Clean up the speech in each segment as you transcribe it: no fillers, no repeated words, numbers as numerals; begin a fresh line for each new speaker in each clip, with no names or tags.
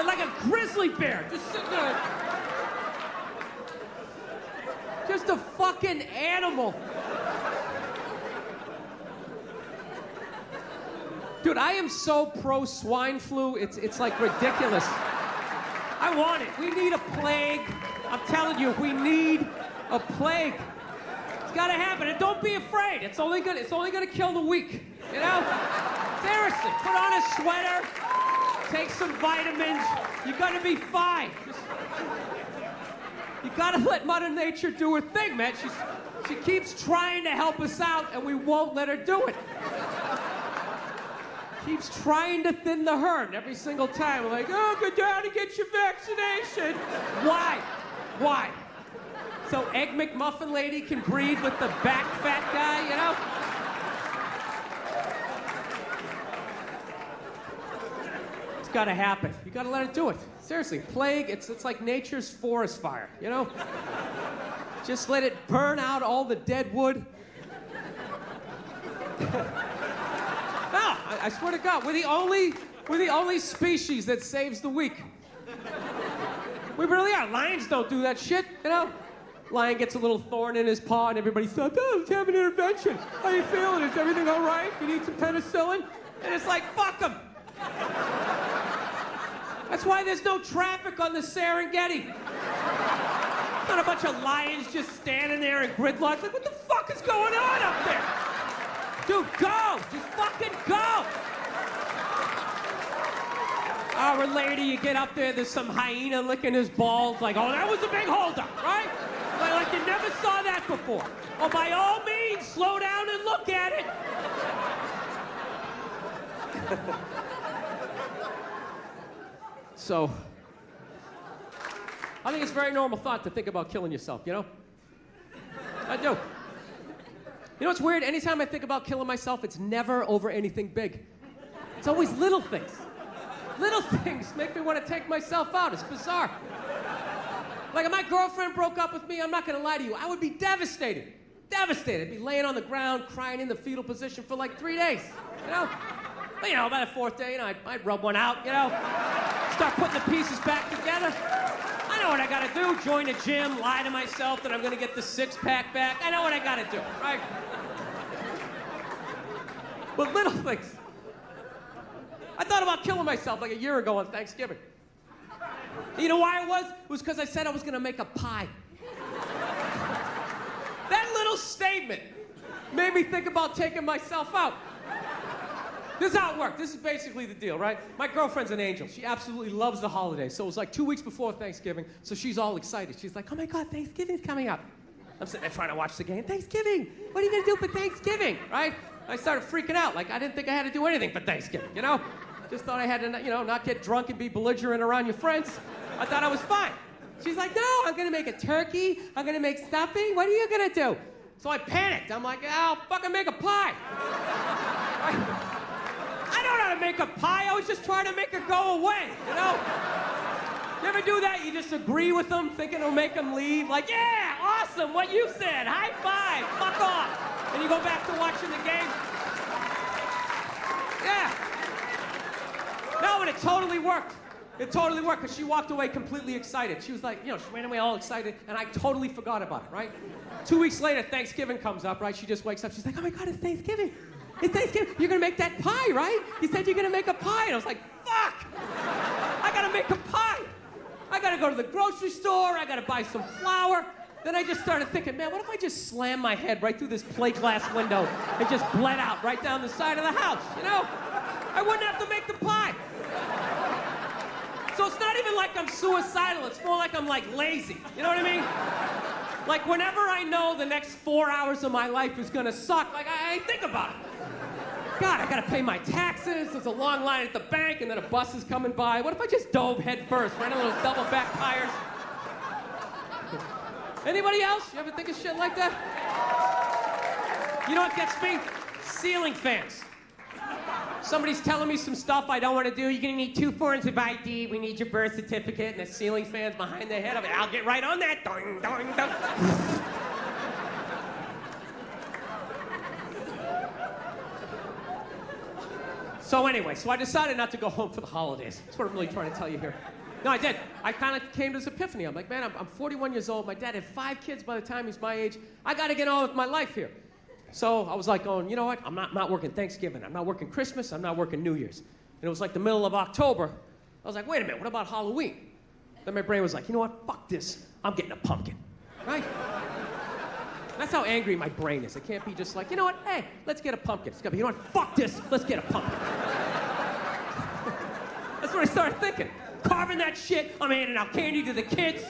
Like a grizzly bear, just sitting there. Just a fucking animal. Dude, I am so pro-swine flu, it's like ridiculous. I want it. We need a plague. I'm telling you, we need a plague. It's gotta happen, and don't be afraid. It's only gonna kill the weak, you know? Seriously, put on a sweater, take some vitamins, you're gonna be fine. You gotta let Mother Nature do her thing, man. She keeps trying to help us out, and we won't let her do it. Keeps trying to thin the herd every single time. We're like, oh, go down and get your vaccination. Why? Why? So Egg McMuffin lady can breed with the back fat guy, you know? It's gotta happen. You gotta let it do it. Seriously, plague, it's like nature's forest fire, you know? Just let it burn out all the dead wood. No, I swear to God, we're the only species that saves the weak. We really are. Lions don't do that shit, you know? Lion gets a little thorn in his paw and everybody's like, oh, let's have an intervention. How you feeling? Is everything all right? You need some penicillin? And it's like, fuck them. That's why there's no traffic on the Serengeti. Not a bunch of lions just standing there in gridlock. Like, what the fuck is going on up there? Dude, go! Just fucking go! Hour later, you get up there, there's some hyena licking his balls. Like, oh, that was a big holdup, right? Like you never saw that before. Oh, by all means, slow down and look at it. So, I think it's a very normal thought to think about killing yourself, you know? I do. You know what's weird? Anytime I think about killing myself, it's never over anything big. It's always little things. Little things make me want to take myself out. It's bizarre. Like if my girlfriend broke up with me, I'm not gonna lie to you, I would be devastated. Devastated. I'd be laying on the ground, crying in the fetal position for like 3 days, you know? But you know, by the 4th day, you know, I'd rub one out, you know? Start putting the pieces back together. I know what I gotta do. Join a gym, lie to myself that I'm gonna get the 6-pack back. I know what I gotta do, right? But little things. I thought about killing myself like a year ago on Thanksgiving. You know why it was? It was because I said I was gonna make a pie. That little statement made me think about taking myself out. This is how it worked. This is basically the deal, right? My girlfriend's an angel. She absolutely loves the holidays. So it was like 2 weeks before Thanksgiving, so she's all excited. She's like, oh my God, Thanksgiving's coming up. I'm sitting there trying to watch the game. Thanksgiving! What are you gonna do for Thanksgiving, right? I started freaking out. Like, I didn't think I had to do anything for Thanksgiving, you know? Just thought I had to, you know, not get drunk and be belligerent around your friends. I thought I was fine. She's like, no, I'm gonna make a turkey. I'm gonna make stuffing. What are you gonna do? So I panicked. I'm like, I'll fucking make a pie. I don't know how to make a pie. I was just trying to make her go away, you know? You ever do that? You just agree with them, thinking it'll make them leave. Like, yeah, awesome, what you said. High five, fuck off. And you go back to watching the game. Yeah. No, but it totally worked. It totally worked, because she walked away completely excited. She was like, you know, she ran away all excited, and I totally forgot about it, right? 2 weeks later, Thanksgiving comes up, right? She just wakes up, she's like, oh my God, it's Thanksgiving. It's Thanksgiving. You're gonna make that pie, right? You said you're gonna make a pie. And I was like, fuck! I gotta make a pie. I gotta go to the grocery store, I gotta buy some flour. Then I just started thinking, man, what if I just slam my head right through this plate glass window and just bled out right down the side of the house, you know? I wouldn't have to make the pie. So it's not even like I'm suicidal, it's more like I'm like lazy, you know what I mean? Like whenever I know the next 4 hours of my life is gonna suck, like I think about it. God, I gotta pay my taxes, there's a long line at the bank, and then a bus is coming by. What if I just dove head first, right on those double back tires? Anybody else? You ever think of shit like that? You know what gets me? Ceiling fans. Somebody's telling me some stuff I don't want to do. You're gonna need 2 forms of ID. We need your birth certificate. And the ceiling fan's behind their head. I'll get right on that. Doing, doing, doing. So anyway, I decided not to go home for the holidays. That's what I'm really trying to tell you here. No, I did. I kind of came to this epiphany. I'm like, man, I'm 41 years old. My dad had 5 kids by the time he's my age. I got to get on with my life here. So I was like going, you know what? I'm not working Thanksgiving. I'm not working Christmas. I'm not working New Year's. And it was like the middle of October. I was like, wait a minute, what about Halloween? Then my brain was like, you know what? Fuck this. I'm getting a pumpkin. Right? That's how angry my brain is. It can't be just like, you know what? Hey, let's get a pumpkin. It's got to be, you know what? Fuck this. Let's get a pumpkin. That's what I started thinking. Carving that shit. I'm handing out candy to the kids.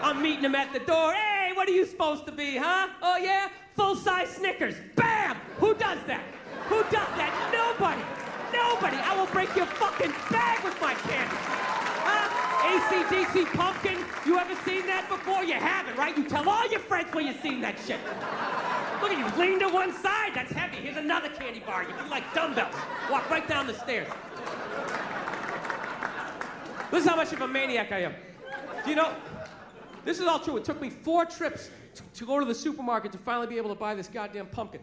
I'm meeting them at the door. Hey, what are you supposed to be, huh? Oh, yeah? Full-size Snickers. Bam! Who does that? Who does that? Nobody. Nobody. I will break your fucking bag with my candy. Huh? AC/DC pumpkin. You ever seen that before? You haven't, right? You tell all your friends where you've seen that shit. Look at you, lean to one side. That's heavy. Here's another candy bar. You do like dumbbells. Walk right down the stairs. This is how much of a maniac I am. Do you know, this is all true. It took me 4 trips to go to the supermarket to finally be able to buy this goddamn pumpkin.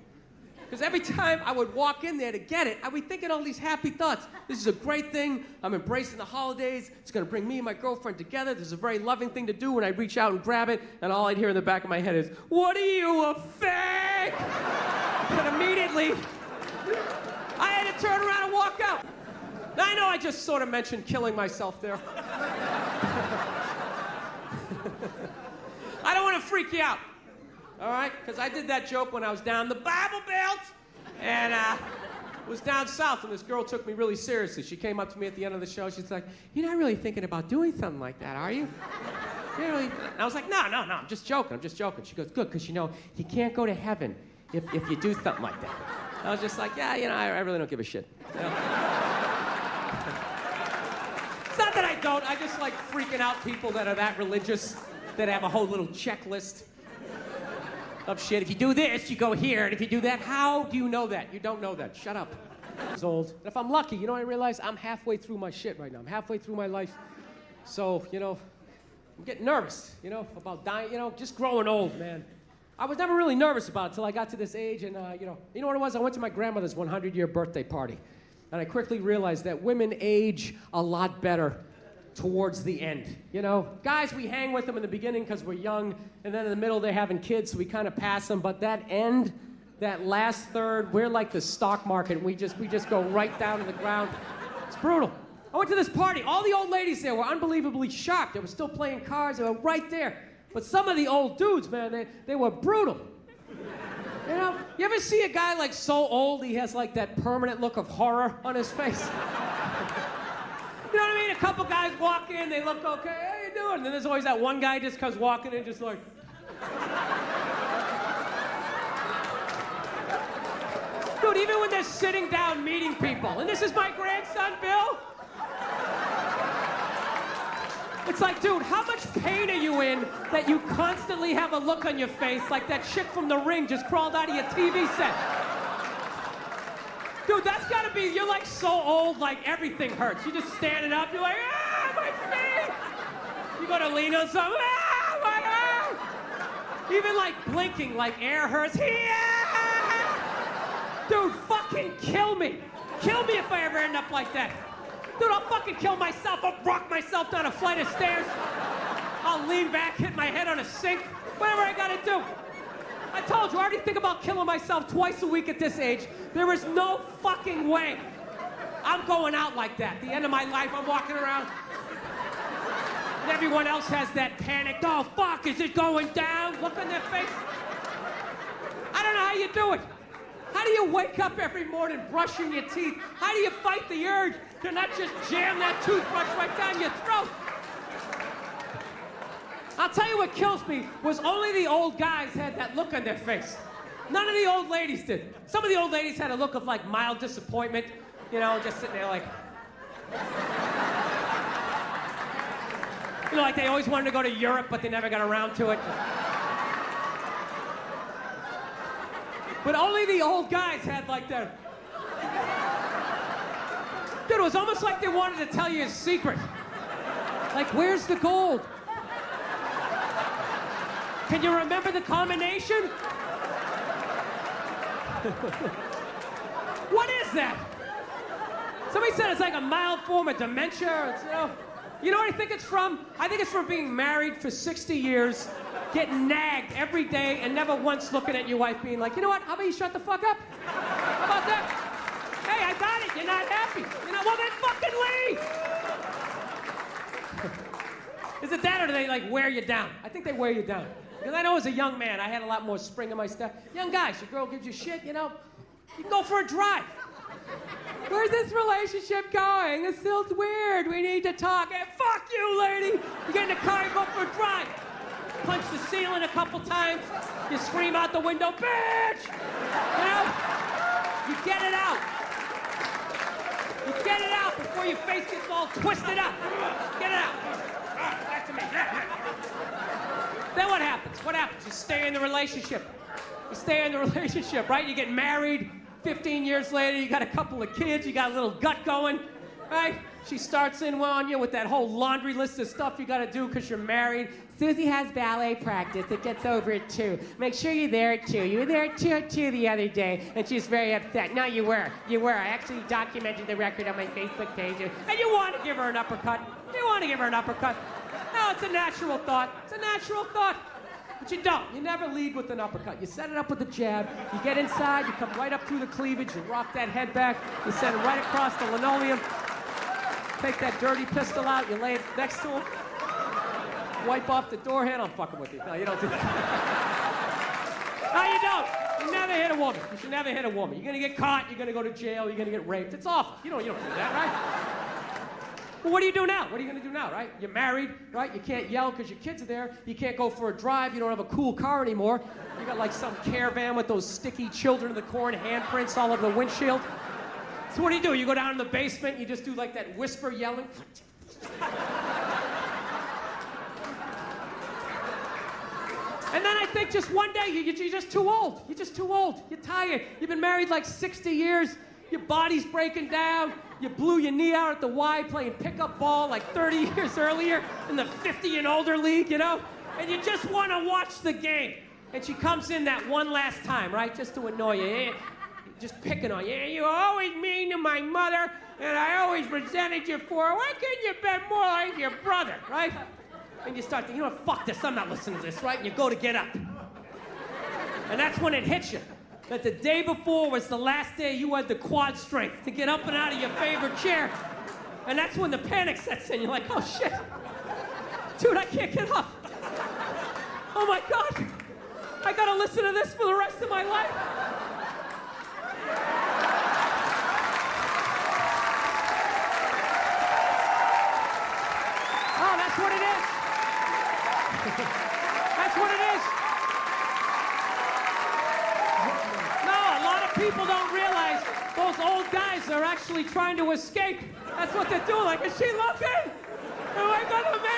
Because every time I would walk in there to get it, I'd be thinking all these happy thoughts. This is a great thing. I'm embracing the holidays. It's going to bring me and my girlfriend together. This is a very loving thing to do when I reach out and grab it, and all I'd hear in the back of my head is, what are you, a fag? And immediately, I had to turn around and walk out. Now, I know I just sort of mentioned killing myself there. I don't want to freak you out, all right? Because I did that joke when I was down the Bible Belt and was down south, and this girl took me really seriously. She came up to me at the end of the show. She's like, you're not really thinking about doing something like that, are you? You're really... And I was like, no, I'm just joking. She goes, good, because, you know, you can't go to heaven if you do something like that. I was just like, yeah, you know, I really don't give a shit. You know? It's not that I don't. I just like freaking out people that are that religious, that have a whole little checklist of shit. If you do this, you go here, and if you do that, how do you know that? You don't know that. Shut up. It's old. And if I'm lucky, you know what I realize? I'm halfway through my shit right now. I'm halfway through my life. So, you know, I'm getting nervous, you know, about dying, you know, just growing old, man. I was never really nervous about it until I got to this age, and, you know what it was? I went to my grandmother's 100-year birthday party. And I quickly realized that women age a lot better towards the end. You know, guys, we hang with them in the beginning because we're young, and then in the middle they're having kids, so we kind of pass them. But that end, that last third, we're like the stock market. We just go right down to the ground. It's brutal. I went to this party. All the old ladies there were unbelievably sharp. They were still playing cards. They were right there. But some of the old dudes, man, they were brutal. You know, you ever see a guy like so old he has like that permanent look of horror on his face? You know what I mean? A couple guys walk in, they look okay, how you doing? And then there's always that one guy just comes walking in just like... Dude, even when they're sitting down meeting people, and this is my grandson, Bill. It's like, dude, how much pain are you in that you constantly have a look on your face like that chick from The Ring just crawled out of your TV set? Dude, that's gotta be, you're like so old, like everything hurts. You're just standing up, you're like, ah, my feet! You gotta lean on something, ah, my arm! Even like blinking, like air hurts, yeah! Dude, fucking kill me. Kill me if I ever end up like that. Dude, I'll fucking kill myself. I'll rock myself down a flight of stairs. I'll lean back, hit my head on a sink. Whatever I gotta do. I told you, I already think about killing myself twice a week at this age. There is no fucking way I'm going out like that. The end of my life, I'm walking around. And everyone else has that panic. Oh, fuck, is it going down? Look on their face. I don't know how you do it. How do you wake up every morning brushing your teeth? How do you fight the urge to not just jam that toothbrush right down your throat? I'll tell you what kills me was only the old guys had that look on their face. None of the old ladies did. Some of the old ladies had a look of like mild disappointment, you know, just sitting there like... You know, like they always wanted to go to Europe, but they never got around to it. But only the old guys had like that. Dude, it was almost like they wanted to tell you a secret. Like, where's the gold? Can you remember the combination? What is that? Somebody said it's like a mild form of dementia. You know what I think it's from? I think it's from being married for 60 years, getting nagged every day, and never once looking at your wife being like, you know what, how about you shut the fuck up? How about that? Hey, I got it, you're not happy. You know, well then fucking leave! Is it that or do they like wear you down? I think they wear you down. Because I know as a young man, I had a lot more spring in my step. Young guys, your girl gives you shit, you know, you can go for a drive. Where's this relationship going? This feels weird. We need to talk. Hey, fuck you, lady. You get in the car, you go for a drive. Punch the ceiling a couple times. You scream out the window, bitch! You know? You get it out. You get it out before your face gets all twisted up. Get it out. Back to me. Then what happens? What happens? You stay in the relationship. You stay in the relationship, right? You get married. 15 years later, you got a couple of kids, you got a little gut going, right? She starts in on you with that whole laundry list of stuff you gotta do because you're married. Susie has ballet practice. It gets over at 2. Make sure you're there at 2. You were there at 2 the other day, and she's very upset. No, you were. You were. I actually documented the record on my Facebook page. And you want to give her an uppercut. You want to give her an uppercut. No, it's a natural thought. It's a natural thought. But you don't. You never lead with an uppercut. You set it up with a jab. You get inside. You come right up through the cleavage. You rock that head back. You send it right across the linoleum. Take that dirty pistol out. You lay it next to him. Wipe off the door handle. I'm fucking with you. No, you don't do that. No, you don't. You never hit a woman. You should never hit a woman. You're going to get caught. You're going to go to jail. You're going to get raped. It's awful. You don't do that, right? Well, what do you do now? What are you going to do now, right? You're married, right? You can't yell because your kids are there. You can't go for a drive. You don't have a cool car anymore. You got like some caravan with those sticky children of the corn handprints all over the windshield. So what do? You go down in the basement, you just do like that whisper yelling. And then I think just one day, you're just too old. You're just too old. You're tired. You've been married like 60 years. Your body's breaking down. You blew your knee out at the Y playing pickup ball like 30 years earlier in the 50 and older league, you know? And you just want to watch the game. And she comes in that one last time, right? Just to annoy you. Just picking on you. You were always mean to my mother, and I always resented you for her. Why couldn't you be more like your brother, right? And you start thinking, you know what, fuck this, I'm not listening to this, right? And you go to get up. And that's when it hits you. That the day before was the last day you had the quad strength to get up and out of your favorite chair. And that's when the panic sets in. You're like, oh shit. Dude, I can't get up. Oh my God. I gotta listen to this for the rest of my life. Oh, that's what it is. That's what it is. People don't realize those old guys are actually trying to escape. That's what they're doing. Like, is she looking? Am I gonna make